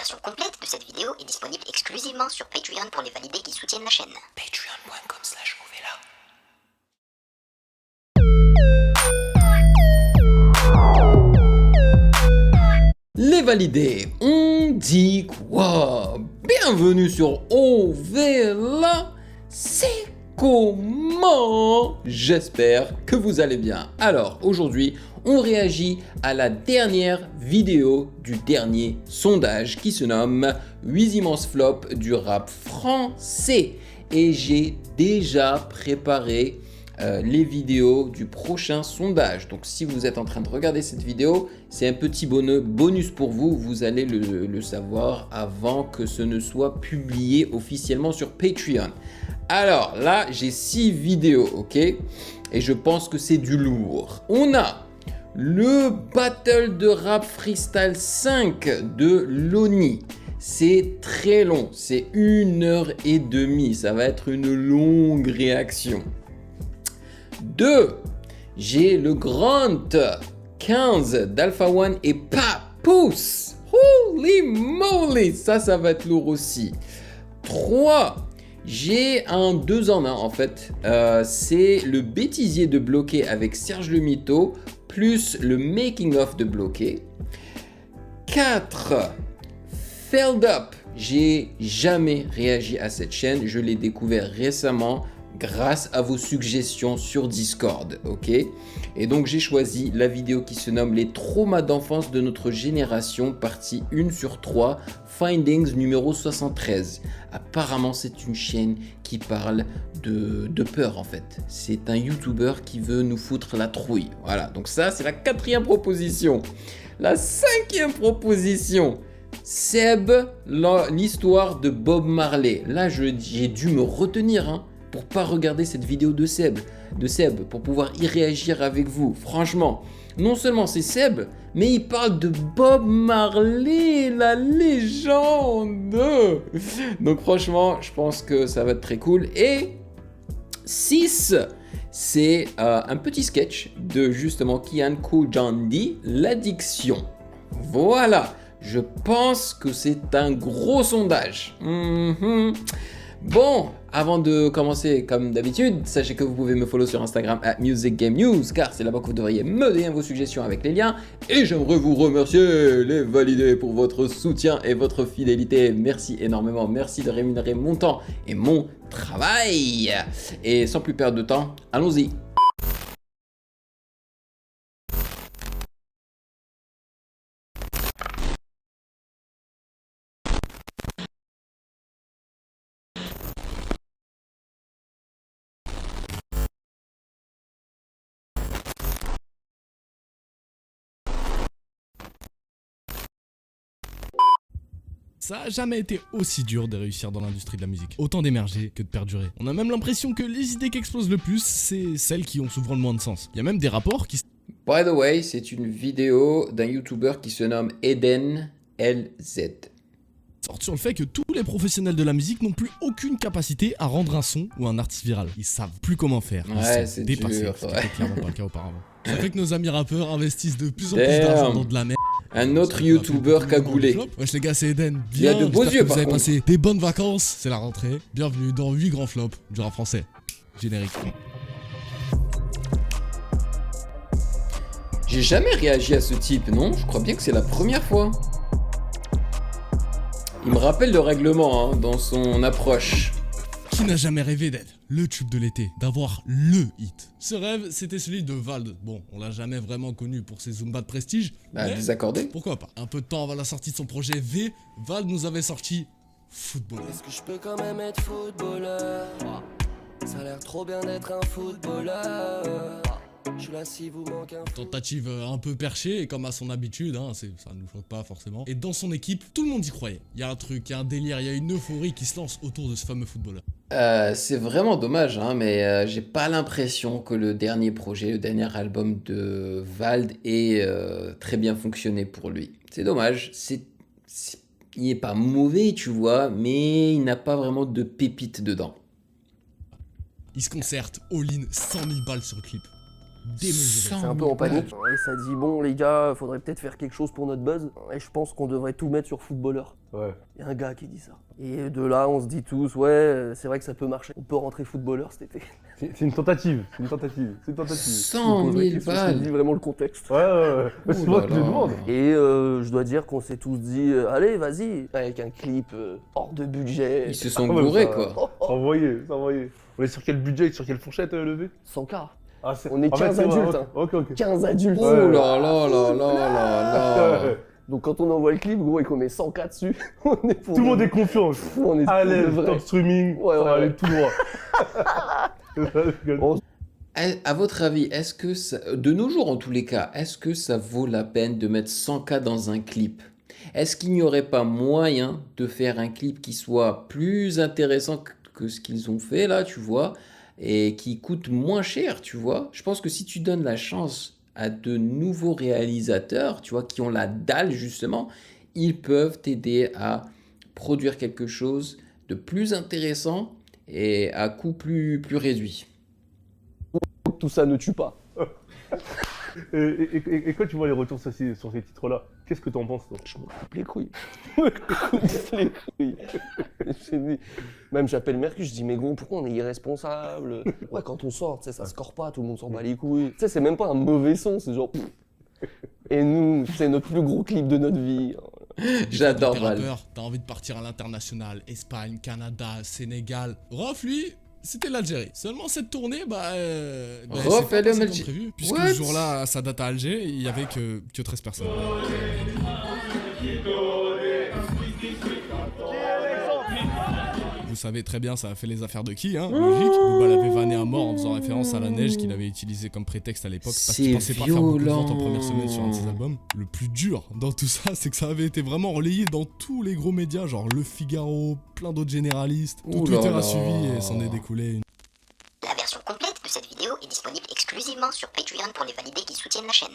version complète de cette vidéo est disponible exclusivement sur Patreon pour les validés qui soutiennent la chaîne. Patreon.com/Ovela. Les validés, on dit quoi? Bienvenue sur Ovela. C'est comment? J'espère que vous allez bien. Alors aujourd'hui, on réagit à la dernière vidéo du dernier sondage qui se nomme 8 immenses flops du rap français. Et j'ai déjà préparé les vidéos du prochain sondage. Donc si vous êtes en train de regarder cette vidéo, c'est un petit bonus pour vous. Vous allez le savoir avant que ce ne soit publié officiellement sur Patreon. Alors là, j'ai 6 vidéos, ok? Et je pense que c'est du lourd. On a le Battle de Rap Freestyle 5 de Loni. C'est très long, c'est 1h30. Ça va être une longue réaction. 2. J'ai le Grand 15 d'Alpha One et Papoose. Holy moly, ça va être lourd aussi. 3. J'ai un 2 en 1 en fait. C'est le bêtisier de Bloqué avec Serge le Mito plus le making of de Bloqué. 4. Felled Up. J'ai jamais réagi à cette chaîne. Je l'ai découvert récemment grâce à vos suggestions sur Discord, ok? Et donc j'ai choisi la vidéo qui se nomme Les traumas d'enfance de notre génération, partie 1 sur 3, Findings numéro 73. Apparemment c'est une chaîne qui parle de peur en fait. C'est un YouTuber qui veut nous foutre la trouille. Voilà, donc ça c'est la 4e proposition. La 5e proposition, Seb, l'histoire de Bob Marley. Là j'ai dû me retenir, hein, pour pas regarder cette vidéo de Seb, pour pouvoir y réagir avec vous. Franchement, non seulement c'est Seb, mais il parle de Bob Marley, la légende. Donc franchement, je pense que ça va être très cool. Et 6, c'est un petit sketch de justement Kian Kojandi, l'addiction. Voilà, je pense que c'est un gros sondage. Bon, avant de commencer comme d'habitude, sachez que vous pouvez me follow sur Instagram @musicgamenews car c'est là-bas que vous devriez me donner vos suggestions avec les liens. Et j'aimerais vous remercier les validés pour votre soutien et votre fidélité. Merci énormément, merci de rémunérer mon temps et mon travail. Et sans plus perdre de temps, allons-y. Ça a jamais été aussi dur de réussir dans l'industrie de la musique. Autant d'émerger que de perdurer. On a même l'impression que les idées qui explosent le plus, c'est celles qui ont souvent le moins de sens. Il y a même des rapports qui... By the way, c'est une vidéo d'un YouTuber qui se nomme Eden LZ. sortent sur le fait que tous les professionnels de la musique n'ont plus aucune capacité à rendre un son ou un artiste viral. Ils savent plus comment faire. Ils Ouais, sont c'est dépassés. dur, C'était ouais. clairement pas le cas auparavant. Ça fait que nos amis rappeurs investissent de plus en plus d'argent dans de la merde. Un autre YouTuber cagoulé. Wesh les gars, c'est Eden. Il a de beaux j'espère yeux, que vous par avez contre. passé des bonnes vacances. C'est la rentrée. Bienvenue dans 8 grands flops du rap français. Générique. J'ai jamais réagi à ce type, non? Je crois bien que c'est la première fois. Il me rappelle le règlement, hein, dans son approche. Qui n'a jamais rêvé d'être le tube de l'été, d'avoir le hit? Ce rêve, c'était celui de Vald. Bon, on l'a jamais vraiment connu pour ses Zumba de prestige. Bah, mais désaccordé. pourquoi pas? Un peu de temps avant la sortie de son projet V, Vald nous avait sorti Football. Est-ce que je peux quand même être footballeur? Ça a l'air trop bien d'être un footballeur. Je suis là si vous manque un Tentative un peu perchée, et comme à son habitude, hein, ça ne nous choque pas forcément. Et dans son équipe, tout le monde y croyait. Il y a un truc, il y a un délire, il y a une euphorie qui se lance autour de ce fameux footballeur. C'est vraiment dommage, hein, mais j'ai pas l'impression que le dernier projet, le dernier album de Vald ait très bien fonctionné pour lui. C'est dommage, il est pas mauvais, tu vois, mais il n'a pas vraiment de pépites dedans. Il se concerte all-in 100 000 balles sur le clip. démesurée. C'est un peu en panique. Et ça dit bon les gars, faudrait peut-être faire quelque chose pour notre buzz. Et je pense qu'on devrait tout mettre sur footballeur. Ouais. Il y a un gars qui dit ça. Et de là, on se dit tous, ouais, c'est vrai que ça peut marcher. On peut rentrer footballeur cet été. C'est une tentative. C'est une tentative. C'est une tentative. 100 000 Je dis balles. vraiment le contexte. Ouais. C'est moi qui le demande. Et je dois dire qu'on s'est tous dit, allez, vas-y, avec un clip hors de budget. Ils se sont Ah ouais, gourés, ça- quoi. Oh, oh, C'est envoyé, c'est envoyé. On est sur quel budget et sur quelle fourchette levé 100K. Ah, On est en fait, 15 c'est vrai, adultes, hein. Ok. 15 adultes. Oh là là là là là là. Donc quand on envoie le clip, gros, et qu'on met 100K dessus, on est pour Tout le monde est confiant. on est Allez, pour de vrai. top streaming, Ouais, ça va ouais. aller tout droit. À votre avis, est-ce que ça, de nos jours en tous les cas, est-ce que ça vaut la peine de mettre 100K dans un clip? Est-ce qu'il n'y aurait pas moyen de faire un clip qui soit plus intéressant que ce qu'ils ont fait là, tu vois, et qui coûte moins cher, tu vois? Je pense que si tu donnes la chance à de nouveaux réalisateurs, tu vois, qui ont la dalle justement, ils peuvent t'aider à produire quelque chose de plus intéressant et à coût plus réduit. Tout ça ne tue pas. Et quand tu vois les retours sur ces titres-là, qu'est-ce que t'en penses, toi? Je me coupe les couilles. Je me coupe les couilles. J'ai dit- Même j'appelle Mercure, je dis mais gros, pourquoi on est irresponsable? Ouais, quand on sort, tu sais, ça score pas, tout le monde s'en bat les couilles. Tu sais, c'est même pas un mauvais son, c'est genre. Pff. Et nous, c'est notre plus gros clip de notre vie. J'adore T'es Val. rappeur, t'as envie de partir à l'international, Espagne, Canada, Sénégal. Rof, lui, c'était l'Algérie. Seulement cette tournée, Rof, c'est elle pas est en passé comme Algérie. prévu, puisque What? ce jour-là, à sa date à Alger, il y avait que 13 personnes. Vous savez très bien, ça a fait les affaires de qui, hein? Logique. Booba l'avait vanné à mort en faisant référence à la neige qu'il avait utilisé comme prétexte à l'époque parce qu'il C'est pensait pas faire beaucoup de violent. ventes en première semaine sur un de ses albums. Le plus dur dans tout ça, c'est que ça avait été vraiment relayé dans tous les gros médias, genre Le Figaro, plein d'autres généralistes. Tout Ouh là Twitter là. a suivi et s'en est découlé une. La version complète de cette vidéo est disponible exclusivement sur Patreon pour les validés qui soutiennent la chaîne.